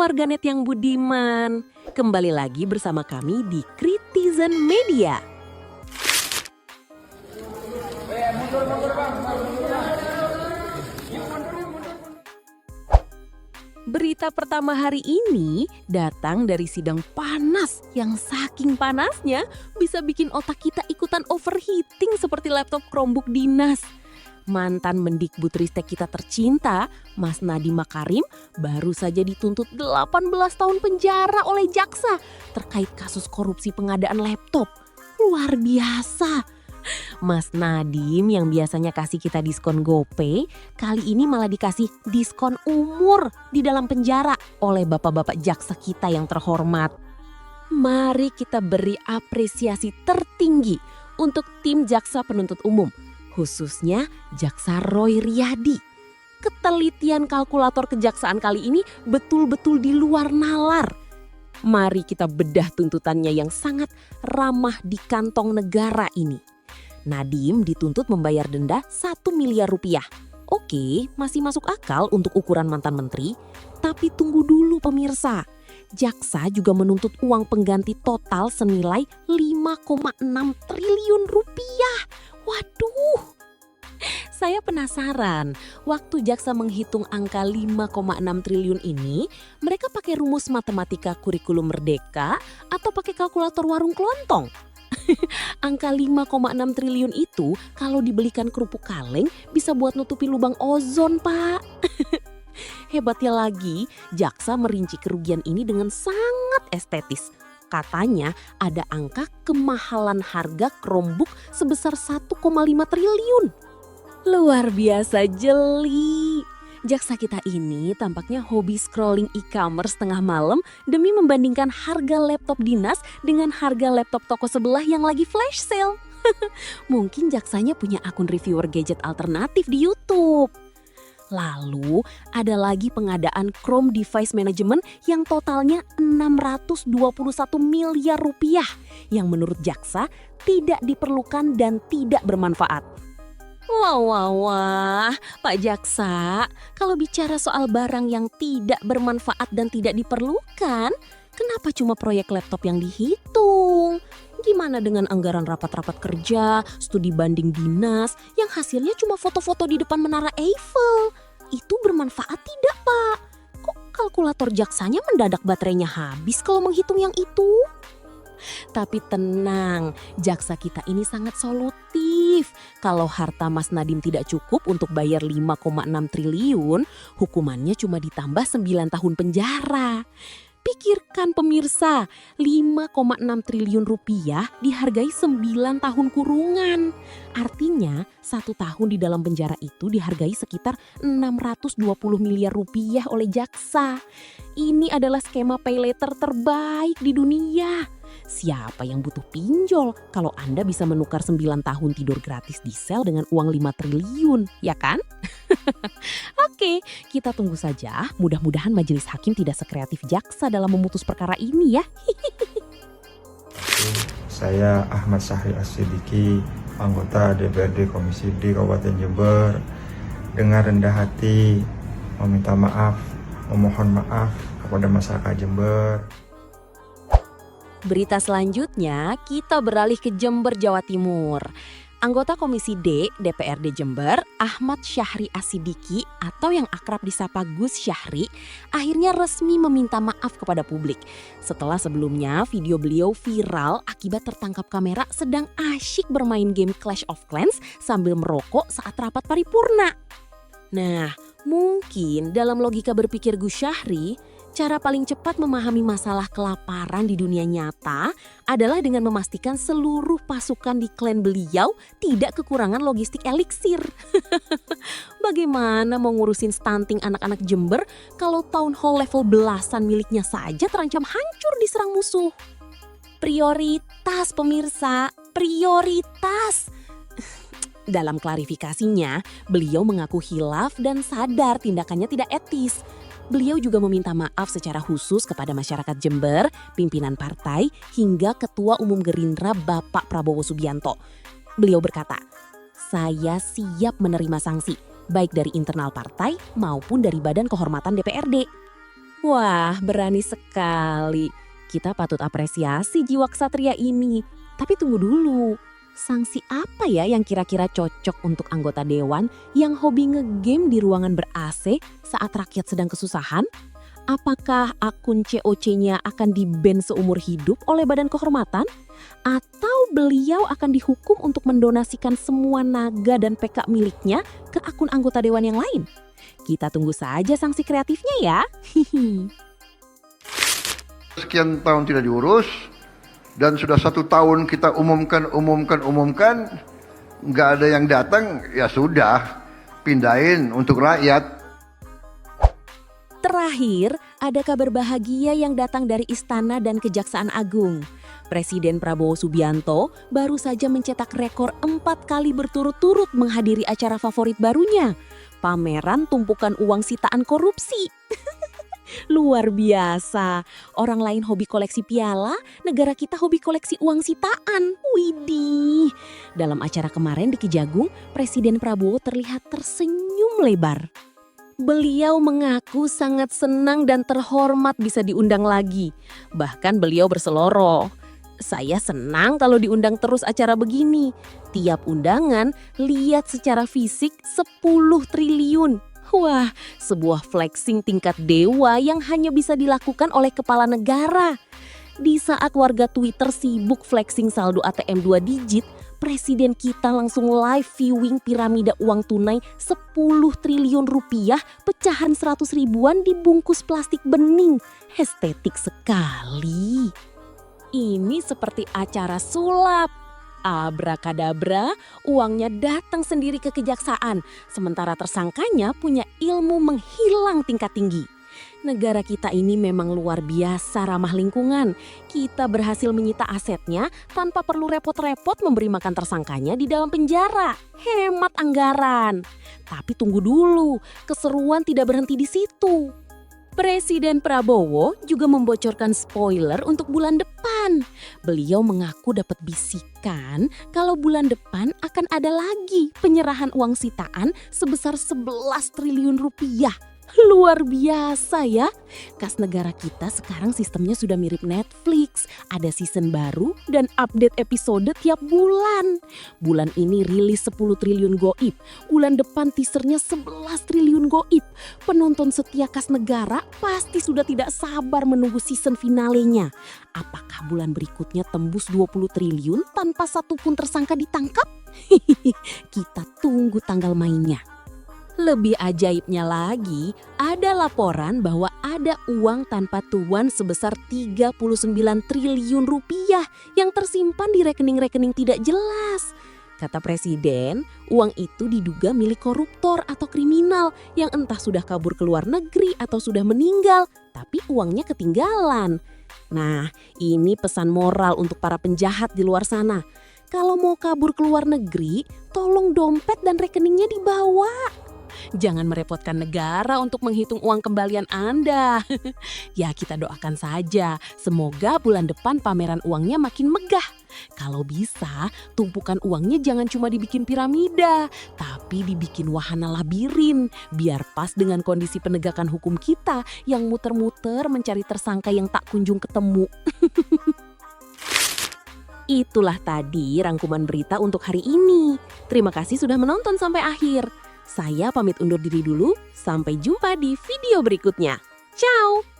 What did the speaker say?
warganet yang budiman. Kembali lagi bersama kami di Kritizen Media. Berita pertama hari ini datang dari sidang panas yang saking panasnya bisa bikin otak kita ikutan overheating seperti laptop Chromebook dinas. Mantan Mendikbudristek kita tercinta, Mas Nadiem Makarim, baru saja dituntut 18 tahun penjara oleh jaksa terkait kasus korupsi pengadaan laptop. Luar biasa. Mas Nadiem yang biasanya kasih kita diskon GoPay, kali ini malah dikasih diskon umur di dalam penjara oleh bapak-bapak jaksa kita yang terhormat. Mari kita beri apresiasi tertinggi untuk tim jaksa penuntut umum, khususnya Jaksa Roy Riyadi. Ketelitian kalkulator kejaksaan kali ini betul-betul di luar nalar. Mari kita bedah tuntutannya yang sangat ramah di kantong negara ini. Nadiem dituntut membayar denda 1 miliar rupiah. Oke, masih masuk akal untuk ukuran mantan menteri. Tapi tunggu dulu pemirsa. Jaksa juga menuntut uang pengganti total senilai 5,6 triliun rupiah. Waduh, saya penasaran. Waktu jaksa menghitung angka 5,6 triliun ini, mereka pakai rumus matematika kurikulum merdeka atau pakai kalkulator warung kelontong? Angka 5,6 triliun itu kalau dibelikan kerupuk kaleng bisa buat nutupi lubang ozon, Pak. Hebatnya lagi, jaksa merinci kerugian ini dengan sangat estetis. Katanya ada angka kemahalan harga Chromebook sebesar 1,5 triliun. Luar biasa jeli. Jaksa kita ini tampaknya hobi scrolling e-commerce tengah malam demi membandingkan harga laptop dinas dengan harga laptop toko sebelah yang lagi flash sale. Mungkin jaksanya punya akun reviewer gadget alternatif di YouTube. Lalu ada lagi pengadaan Chrome Device Management yang totalnya 621 miliar rupiah yang menurut jaksa tidak diperlukan dan tidak bermanfaat. Wah, Pak Jaksa, kalau bicara soal barang yang tidak bermanfaat dan tidak diperlukan, kenapa cuma proyek laptop yang dihitung? Gimana dengan anggaran rapat-rapat kerja, studi banding dinas yang hasilnya cuma foto-foto di depan Menara Eiffel? Itu bermanfaat tidak, Pak? Kok kalkulator jaksanya mendadak baterainya habis kalau menghitung yang itu? Tapi tenang, jaksa kita ini sangat solutif. Kalau harta Mas Nadiem tidak cukup untuk bayar 5,6 triliun, hukumannya cuma ditambah 9 tahun penjara. Pikirkan pemirsa, 5,6 triliun rupiah dihargai 9 tahun kurungan. Artinya 1 tahun di dalam penjara itu dihargai sekitar 620 miliar rupiah oleh jaksa. Ini adalah skema pay later terbaik di dunia. Siapa yang butuh pinjol kalau Anda bisa menukar 9 tahun tidur gratis di sel dengan uang 5 triliun, ya kan? Oke, kita tunggu saja. Mudah-mudahan majelis hakim tidak sekreatif jaksa dalam memutus perkara ini ya. Saya Ahmad Syahri As-Siddiqi, anggota DPRD Komisi D Kabupaten Jember, dengan rendah hati memohon maaf kepada masyarakat Jember. Berita selanjutnya kita beralih ke Jember, Jawa Timur. Anggota Komisi D DPRD Jember, Ahmad Syahri As-Siddiqi atau yang akrab disapa Gus Syahri, akhirnya resmi meminta maaf kepada publik. Setelah sebelumnya video beliau viral akibat tertangkap kamera sedang asyik bermain game Clash of Clans sambil merokok saat rapat paripurna. Nah, mungkin dalam logika berpikir Gus Syahri, cara paling cepat memahami masalah kelaparan di dunia nyata adalah dengan memastikan seluruh pasukan di klan beliau tidak kekurangan logistik eliksir. Bagaimana mau ngurusin stunting anak-anak Jember kalau town hall level belasan miliknya saja terancam hancur diserang musuh? Prioritas pemirsa, prioritas. Dalam klarifikasinya, beliau mengaku hilaf dan sadar tindakannya tidak etis. Beliau juga meminta maaf secara khusus kepada masyarakat Jember, pimpinan partai, hingga Ketua Umum Gerindra Bapak Prabowo Subianto. Beliau berkata, "Saya siap menerima sanksi, baik dari internal partai maupun dari Badan Kehormatan DPRD." Wah, berani sekali. Kita patut apresiasi jiwa ksatria ini. Tapi tunggu dulu, sanksi apa ya yang kira-kira cocok untuk anggota dewan yang hobi ngegame di ruangan ber-AC saat rakyat sedang kesusahan? Apakah akun COC-nya akan di-ban seumur hidup oleh Badan Kehormatan? Atau beliau akan dihukum untuk mendonasikan semua naga dan PK miliknya ke akun anggota dewan yang lain? Kita tunggu saja sanksi kreatifnya ya. Sekian tahun tidak diurus dan sudah 1 tahun kita umumkan, nggak ada yang datang, ya sudah pindahin untuk rakyat. Terakhir, ada kabar bahagia yang datang dari Istana dan Kejaksaan Agung. Presiden Prabowo Subianto baru saja mencetak rekor 4 kali berturut-turut menghadiri acara favorit barunya, pameran tumpukan uang sitaan korupsi. Luar biasa, orang lain hobi koleksi piala, negara kita hobi koleksi uang sitaan. Widih. Dalam acara kemarin di Kejagung, Presiden Prabowo terlihat tersenyum lebar. Beliau mengaku sangat senang dan terhormat bisa diundang lagi. Bahkan beliau berseloroh. Saya senang kalau diundang terus acara begini. Tiap undangan lihat secara fisik 10 triliun. Wah, sebuah flexing tingkat dewa yang hanya bisa dilakukan oleh kepala negara. Di saat warga Twitter sibuk flexing saldo ATM 2 digit, Presiden kita langsung live viewing piramida uang tunai 10 triliun rupiah pecahan 100 ribuan dibungkus plastik bening. Estetik sekali. Ini seperti acara sulap. Abrakadabra, uangnya datang sendiri ke kejaksaan, sementara tersangkanya punya ilmu menghilang tingkat tinggi. Negara kita ini memang luar biasa ramah lingkungan. Kita berhasil menyita asetnya tanpa perlu repot-repot memberi makan tersangkanya di dalam penjara. Hemat anggaran. Tapi tunggu dulu, keseruan tidak berhenti di situ. Presiden Prabowo juga membocorkan spoiler untuk bulan depan. Beliau mengaku dapat bisikan kalau bulan depan akan ada lagi penyerahan uang sitaan sebesar 11 triliun rupiah. Luar biasa ya. Kas negara kita sekarang sistemnya sudah mirip Netflix. Ada season baru dan update episode tiap bulan. Bulan ini rilis 10 triliun goib. Bulan depan teasernya 11 triliun goib. Penonton setia kas negara pasti sudah tidak sabar menunggu season finalenya. Apakah bulan berikutnya tembus 20 triliun tanpa satupun tersangka ditangkap? Kita tunggu tanggal mainnya. Lebih ajaibnya lagi, ada laporan bahwa ada uang tanpa tuan sebesar 39 triliun rupiah yang tersimpan di rekening-rekening tidak jelas. Kata Presiden, uang itu diduga milik koruptor atau kriminal yang entah sudah kabur ke luar negeri atau sudah meninggal, tapi uangnya ketinggalan. Nah, ini pesan moral untuk para penjahat di luar sana. Kalau mau kabur ke luar negeri, tolong dompet dan rekeningnya dibawa. Jangan merepotkan negara untuk menghitung uang kembalian Anda. Ya, kita doakan saja. Semoga bulan depan pameran uangnya makin megah. Kalau bisa, tumpukan uangnya jangan cuma dibikin piramida, tapi dibikin wahana labirin. Biar pas dengan kondisi penegakan hukum kita yang muter-muter mencari tersangka yang tak kunjung ketemu. Itulah tadi rangkuman berita untuk hari ini. Terima kasih sudah menonton sampai akhir. Saya pamit undur diri dulu, sampai jumpa di video berikutnya. Ciao!